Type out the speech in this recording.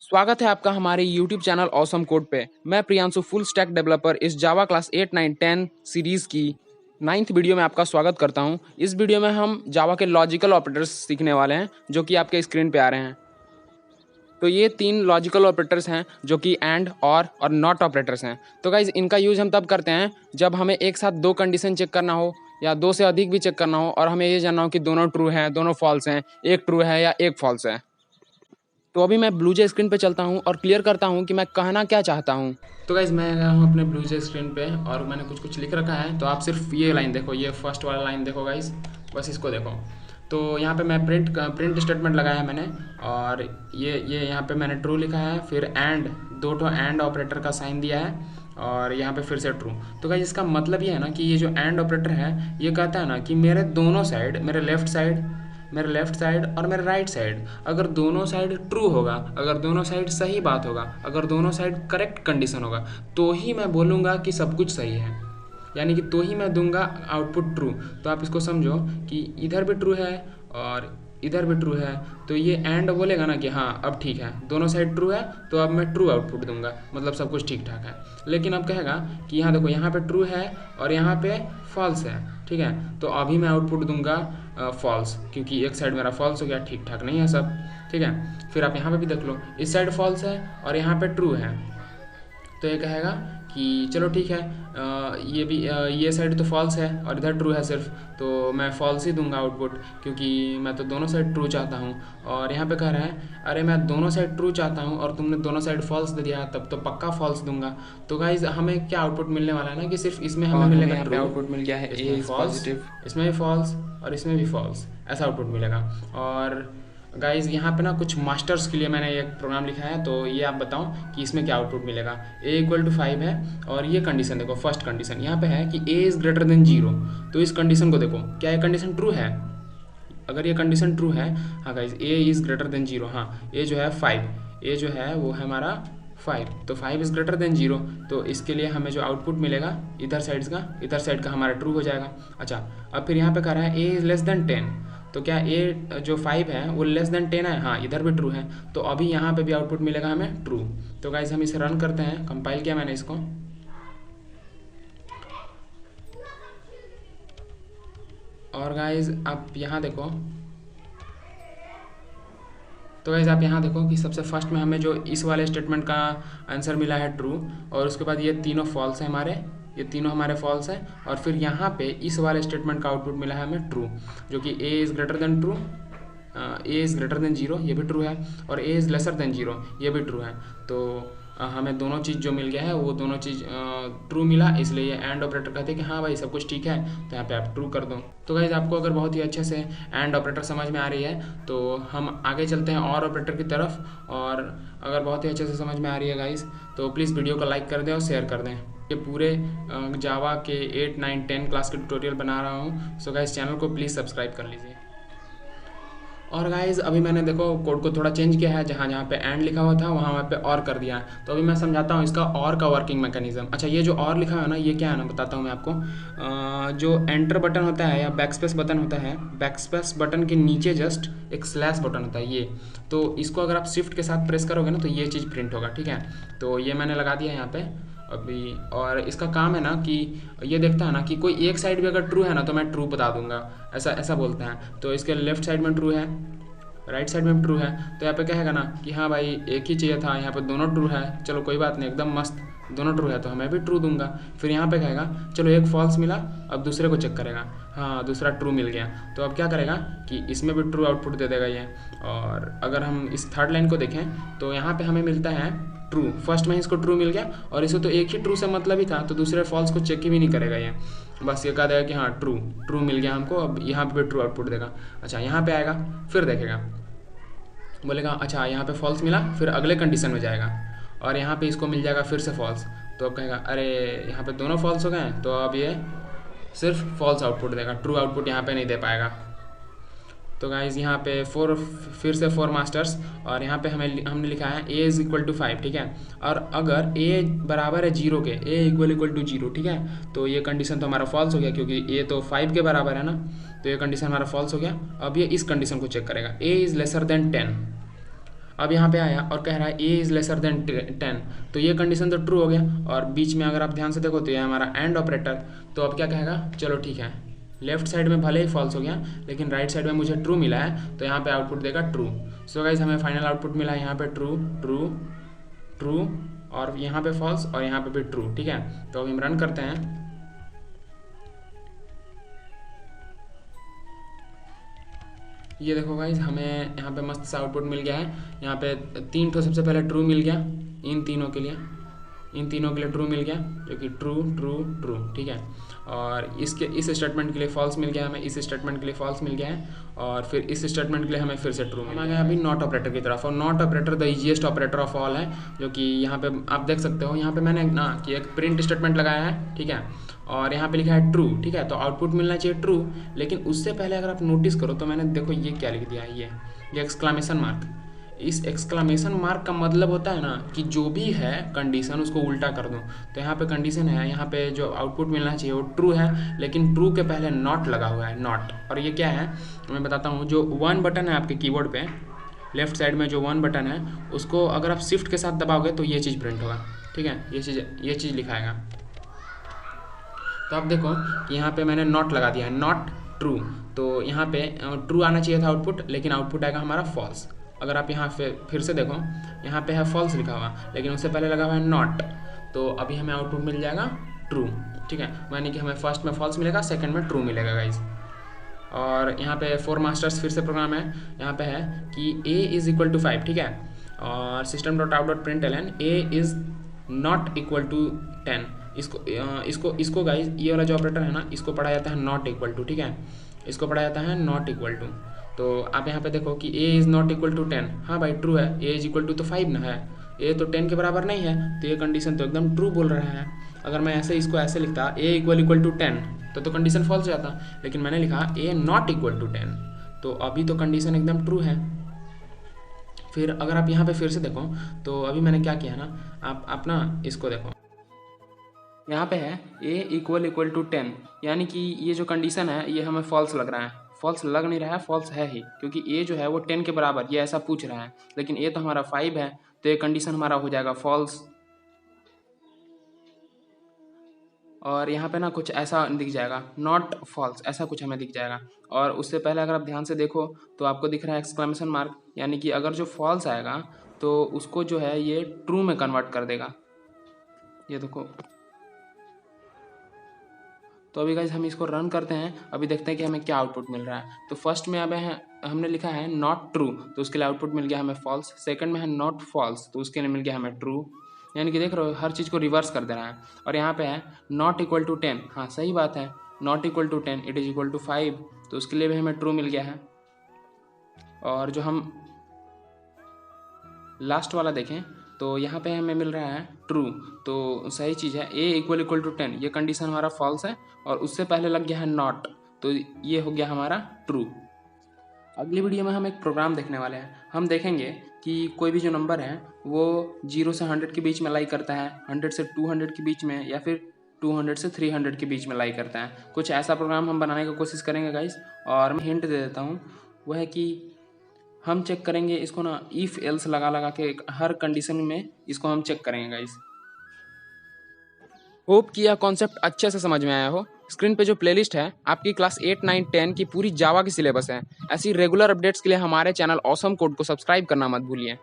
स्वागत है आपका हमारे YouTube चैनल ऑसम कोड पे। मैं प्रियांशु फुल स्टैक डेवलपर इस जावा क्लास 8, 9, 10 सीरीज़ की 9th वीडियो में आपका स्वागत करता हूं। इस वीडियो में हम जावा के लॉजिकल ऑपरेटर्स सीखने वाले हैं जो कि आपके स्क्रीन पे आ रहे हैं। तो ये 3 लॉजिकल ऑपरेटर्स हैं जो कि एंड और नॉट ऑपरेटर्स हैं। तो गाइज इनका यूज़ हम तब करते हैं जब हमें एक साथ 2 कंडीशन चेक करना हो या 2 से अधिक भी चेक करना हो और हमें ये जानना हो कि दोनों ट्रू हैं, दोनों फॉल्स हैं, एक ट्रू है या एक फॉल्स है। तो अभी मैं ब्लूजे स्क्रीन पे चलता हूँ और क्लियर करता हूँ कि मैं कहना क्या चाहता हूँ। तो गाइज मैं गया हूँ अपने ब्लूजे स्क्रीन पे और मैंने कुछ लिख रखा है। तो आप सिर्फ ये लाइन देखो, ये फर्स्ट वाला लाइन देखो गाइज, बस इसको देखो। तो यहाँ पे मैं प्रिंट स्टेटमेंट लगाया है मैंने और ये यहाँ पे मैंने ट्रू लिखा है, फिर एंड 2 एंड ऑपरेटर का साइन दिया है और यहाँ पे फिर से ट्रू। तो गाइज इसका मतलब ये है ना कि ये जो एंड ऑपरेटर है ये कहता है ना कि मेरे दोनों साइड, मेरे लेफ्ट साइड और मेरे राइट साइड, अगर दोनों साइड ट्रू होगा, अगर दोनों साइड सही बात होगा, अगर दोनों साइड करेक्ट कंडीशन होगा, तो ही मैं बोलूँगा कि सब कुछ सही है, यानी कि तो ही मैं दूंगा आउटपुट ट्रू। तो आप इसको समझो कि इधर भी ट्रू है और इधर भी ट्रू है, तो ये एंड बोलेगा ना कि हाँ अब ठीक है, दोनों साइड ट्रू है तो अब मैं ट्रू आउटपुट दूंगा, मतलब सब कुछ ठीक ठाक है। लेकिन अब कहेगा कि यहाँ देखो, यहाँ पे ट्रू है और यहाँ पे फॉल्स है, ठीक है, तो अभी मैं आउटपुट दूंगा फॉल्स, क्योंकि एक साइड मेरा फॉल्स हो गया, ठीक ठाक नहीं है सब, ठीक है। फिर आप यहाँ पे भी देख लो, इस साइड फॉल्स है और यहाँ पे ट्रू है, तो ये कहेगा कि चलो ठीक है, ये भी ये साइड तो फॉल्स है और इधर ट्रू है सिर्फ, तो मैं फॉल्स ही दूंगा आउटपुट, क्योंकि मैं तो दोनों साइड ट्रू चाहता हूँ। और यहाँ पे कह रहा है अरे मैं दोनों साइड ट्रू चाहता हूँ और तुमने दोनों साइड फॉल्स दे दिया, तब तो पक्का फॉल्स दूंगा। तो गाइज हमें क्या आउटपुट मिलने वाला है ना कि सिर्फ इसमें हमें मिलेगा ट्रू, आउटपुट मिल गया है ए पॉजिटिव, इसमें भी फॉल्स और इसमें भी फॉल्स, ऐसा आउटपुट मिलेगा। और गाइज़ यहाँ पे ना कुछ मास्टर्स के लिए मैंने एक प्रोग्राम लिखा है, तो ये आप बताओ कि इसमें क्या आउटपुट मिलेगा। ए इक्वल टू 5 है और ये कंडीशन देखो, फर्स्ट कंडीशन यहाँ पे है कि ए इज़ ग्रेटर देन 0, तो इस कंडीशन को देखो, क्या ये कंडीशन ट्रू है? अगर ये कंडीशन ट्रू है, हाँ guys A is greater than 0, हाँ ए जो है 5, ए जो है वो है हमारा 5, तो 5 इज़ ग्रेटर देन 0, तो इसके लिए हमें जो आउटपुट मिलेगा इधर साइड का हमारा ट्रू हो जाएगा। अच्छा, अब फिर यहाँ पे कह रहा है ए इज़ लेस देन 10, तो क्या ए जो 5 है वो लेस देन 10 है? हाँ, इधर भी ट्रू है, तो अभी यहाँ पे भी आउटपुट मिलेगा हमें ट्रू। तो गाइज हम इसे रन करते हैं, कंपाइल किया मैंने इसको, और गाइज आप यहाँ देखो, तो गाइज आप यहाँ देखो कि सबसे फर्स्ट में हमें जो इस वाले स्टेटमेंट का आंसर मिला है ट्रू, और उसके बाद ये तीनों फॉल्स है हमारे, ये तीनों हमारे फॉल्स हैं, और फिर यहाँ पे इस वाले स्टेटमेंट का आउटपुट मिला है हमें ट्रू, जो कि A is greater than true, A is greater than 0, ये भी ट्रू है, और ए इज़ लेसर देन 0, ये भी ट्रू है। तो हमें दोनों चीज़ जो मिल गया है वो दोनों चीज़ ट्रू मिला, इसलिए ये एंड ऑपरेटर कहते हैं कि हाँ भाई सब कुछ ठीक है, तो यहाँ पे आप ट्रू कर दो। तो गाइज आपको अगर बहुत ही अच्छे से एंड ऑपरेटर समझ में आ रही है तो हम आगे चलते हैं और ऑपरेटर की तरफ, और अगर बहुत ही अच्छे से समझ में आ रही है गाइज तो प्लीज़ वीडियो को लाइक कर दें और शेयर कर दें। ये पूरे जावा के 8, 9, 10 क्लास के ट्यूटोरियल बना रहा हूँ, सो गाइज चैनल को प्लीज़ सब्सक्राइब कर लीजिए। और गाइज़ अभी मैंने देखो कोड को थोड़ा चेंज किया है, जहाँ पे एंड लिखा हुआ था वहाँ पे और कर दिया है। तो अभी मैं समझाता हूँ इसका और का वर्किंग मैकेनिज्म। अच्छा, ये जो और लिखा है ना, ये क्या है ना, बताता हूँ मैं आपको। जो एंटर बटन होता है या बैकस्पेस बटन होता है, बैकस्पेस बटन के नीचे जस्ट एक स्लैश बटन होता है ये, तो इसको अगर आप शिफ्ट के साथ प्रेस करोगे ना तो ये चीज़ प्रिंट होगा, ठीक है। तो ये मैंने लगा दिया यहाँ पे अभी, और इसका काम है ना कि ये देखता है ना कि कोई एक साइड भी अगर ट्रू है ना तो मैं ट्रू बता दूंगा, ऐसा बोलता है। तो इसके लेफ्ट साइड में ट्रू है, राइट साइड में ट्रू है, तो यहाँ पे कहेगा ना कि हाँ भाई एक ही चाहिए था, यहाँ पे दोनों ट्रू है, चलो कोई बात नहीं, एकदम मस्त, दोनों ट्रू है तो हमें भी ट्रू दूंगा। फिर यहाँ पे कहेगा चलो एक फॉल्स मिला, अब दूसरे को चेक करेगा, हाँ दूसरा ट्रू मिल गया, तो अब क्या करेगा कि इसमें भी ट्रू आउटपुट दे देगा ये। और अगर हम इस थर्ड लाइन को देखें तो यहाँ पे हमें मिलता है ट्रू, फर्स्ट में इसको ट्रू मिल गया और इसे तो एक ही ट्रू से मतलब ही था, तो दूसरे फॉल्स को चेक ही भी नहीं करेगा ये, बस ये कह देगा कि हाँ ट्रू मिल गया हमको, अब यहाँ पे भी ट्रू आउटपुट देगा। अच्छा, यहाँ पे आएगा, फिर देखेगा, बोलेगा अच्छा यहाँ पे फॉल्स मिला, फिर अगले कंडीशन में जाएगा और यहाँ पे इसको मिल जाएगा फिर से फॉल्स, तो अब कहेगा अरे यहाँ पे दोनों फॉल्स हो गए हैं, तो अब ये सिर्फ फॉल्स आउटपुट देगा, ट्रू आउटपुट यहाँ पे नहीं दे पाएगा। तो गाइज यहाँ पे फिर से 4 मास्टर्स, और यहाँ पे हमने लिखा है ए इज़ इक्वल टू 5, ठीक है। और अगर ए बराबर है 0 के, ए इक्वल टू 0, ठीक है, तो ये कंडीशन तो हमारा फॉल्स हो गया, क्योंकि ए तो 5 के बराबर है ना, तो ये कंडीशन हमारा फॉल्स हो गया। अब ये इस कंडीशन को चेक करेगा, ए इज़ लेसर देन 10, अब यहाँ पे आया और कह रहा है ए इज़ लेसर देन 10, तो ये कंडीशन तो ट्रू हो गया। और बीच में अगर आप ध्यान से देखो तो ये हमारा एंड ऑपरेटर, तो अब क्या कहेगा, चलो ठीक है, लेफ्ट साइड में भले ही फॉल्स हो गया लेकिन राइट साइड में मुझे ट्रू मिला है, तो यहाँ पे आउटपुट देगा ट्रू। सो गाइज हमें फाइनल आउटपुट मिला है यहाँ पे ट्रू ट्रू ट्रू, और यहाँ पे फॉल्स और यहाँ पे भी ट्रू। ठीक है, तो अभी हम रन करते हैं। ये देखो गाइज हमें यहाँ पे मस्त सा आउटपुट मिल गया है। यहाँ पे 3 ठो सबसे पहले ट्रू मिल गया, इन तीनों के लिए ट्रू मिल गया, जो कि ट्रू ट्रू ट्रू। ठीक है, और इस स्टेटमेंट के लिए फॉल्स मिल गया हमें, इस स्टेटमेंट के लिए फॉल्स मिल गया है, और फिर इस स्टेटमेंट के लिए हमें फिर से ट्रू मिल गया। अभी नॉट ऑपरेटर की तरफ, और not operator the easiest operator of all है, जो कि यहाँ पे आप देख सकते हो। यहाँ पे मैंने ना कि एक प्रिंट स्टेटमेंट लगाया है, ठीक है, और यहाँ पे लिखा है ट्रू। ठीक है, तो आउटपुट मिलना चाहिए ट्रू, लेकिन उससे पहले अगर आप नोटिस करो तो मैंने देखो ये क्या लिख दिया है, ये एक्सक्लामेशन मार्क। इस एक्सक्लामेशन मार्क का मतलब होता है ना कि जो भी है कंडीशन उसको उल्टा कर दो। तो यहाँ पे कंडीशन है, यहाँ पे जो आउटपुट मिलना चाहिए वो ट्रू है, लेकिन ट्रू के पहले नॉट लगा हुआ है, नॉट। और ये क्या है मैं बताता हूँ। जो 1 बटन है आपके कीबोर्ड पे लेफ्ट साइड में, जो 1 बटन है उसको अगर आप शिफ्ट के साथ दबाओगे तो ये चीज़ प्रिंट होगा। ठीक है, ये चीज़ लिखाएगा। तो आप देखो कि यहाँ पे मैंने नॉट लगा दिया है, नॉट ट्रू, तो यहाँ पे ट्रू आना चाहिए था आउटपुट, लेकिन आउटपुट आएगा हमारा फॉल्स। अगर आप यहाँ पे फिर से देखो, यहाँ पे है फॉल्स लिखा हुआ, लेकिन उससे पहले लगा हुआ है नॉट, तो अभी हमें आउटपुट मिल जाएगा ट्रू। ठीक है, यानी कि हमें फर्स्ट में फॉल्स मिलेगा, सेकंड में ट्रू मिलेगा गाइज। और यहाँ पे 4 मास्टर्स फिर से प्रोग्राम है, यहाँ पे है कि a इज़ इक्वल टू 5। ठीक है, और system dot out dot println a is not equal to 10। इसको गाइज ये वाला जो ऑपरेटर है ना, इसको पढ़ा जाता है नॉट इक्वल टू। ठीक है, इसको पढ़ा जाता है नॉट इक्वल टू। तो आप यहाँ पे देखो कि a is not equal to 10, हाँ भाई ट्रू है, a इज इक्वल टू तो 5 ना है, a तो 10 के बराबर नहीं है, तो ये कंडीशन तो एकदम ट्रू बोल रहा है। अगर मैं इसको ऐसे लिखता a इक्वल टू 10 तो कंडीशन फॉल्स हो जाता, लेकिन मैंने लिखा a नॉट इक्वल टू 10, तो अभी तो कंडीशन एकदम ट्रू है। फिर अगर आप यहाँ पे फिर से देखो तो अभी मैंने क्या किया ना, आप अपना इसको देखो, यहाँ पे है a इक्वल टू 10, यानी कि ये जो कंडीशन है ये हमें फॉल्स लग रहा है। फॉल्स लग नहीं रहा है, फॉल्स है ही, क्योंकि a जो है वो 10 के बराबर ये ऐसा पूछ रहा है, लेकिन a तो हमारा 5 है, तो ये कंडीशन हमारा हो जाएगा फॉल्स। और यहाँ पे ना कुछ ऐसा दिख जाएगा, नॉट फॉल्स, ऐसा कुछ हमें दिख जाएगा। और उससे पहले अगर आप ध्यान से देखो तो आपको दिख रहा है एक्सक्लेमेशन मार्क, यानी कि अगर जो फॉल्स आएगा तो उसको जो है ये ट्रू में कन्वर्ट कर देगा। ये देखो, तो अभी गाइज हम इसको रन करते हैं, अभी देखते हैं कि हमें क्या आउटपुट मिल रहा है। तो फर्स्ट में अब है हमने लिखा है नॉट ट्रू, तो उसके लिए आउटपुट मिल गया हमें फॉल्स। सेकंड में है नॉट फॉल्स, तो उसके लिए मिल गया हमें ट्रू, यानी कि देख रहे हो हर चीज़ को रिवर्स कर दे रहा है। और यहाँ पे है नॉट इक्वल टू 10, हाँ सही बात है, not equal to 10 it is equal to 5, तो उसके लिए भी हमें ट्रू मिल गया है। और जो हम लास्ट वाला देखें तो यहाँ पे हमें मिल रहा है ट्रू, तो सही चीज़ है, a इक्वल टू 10, ये कंडीशन हमारा फॉल्स है, और उससे पहले लग गया है नॉट, तो ये हो गया हमारा ट्रू। अगली वीडियो में हम एक प्रोग्राम देखने वाले हैं। हम देखेंगे कि कोई भी जो नंबर है वो 0 से 100 के बीच में लाई करता है, 100 से 200 के बीच में, या फिर 200 से 300 के बीच में लाई करता है। कुछ ऐसा प्रोग्राम हम बनाने की कोशिश करेंगे गाइस। और मैं हिंट दे देता हूँ, वह है कि हम चेक करेंगे इसको ना इफ़ एल्स लगा के हर कंडीशन में इसको हम चेक करेंगे गाइस। होप कि यह कॉन्सेप्ट अच्छे से समझ में आया हो। स्क्रीन पे जो प्लेलिस्ट है आपकी क्लास 8, 9, 10 की पूरी जावा की सिलेबस है। ऐसी रेगुलर अपडेट्स के लिए हमारे चैनल ऑसम कोड को सब्सक्राइब करना मत भूलिए।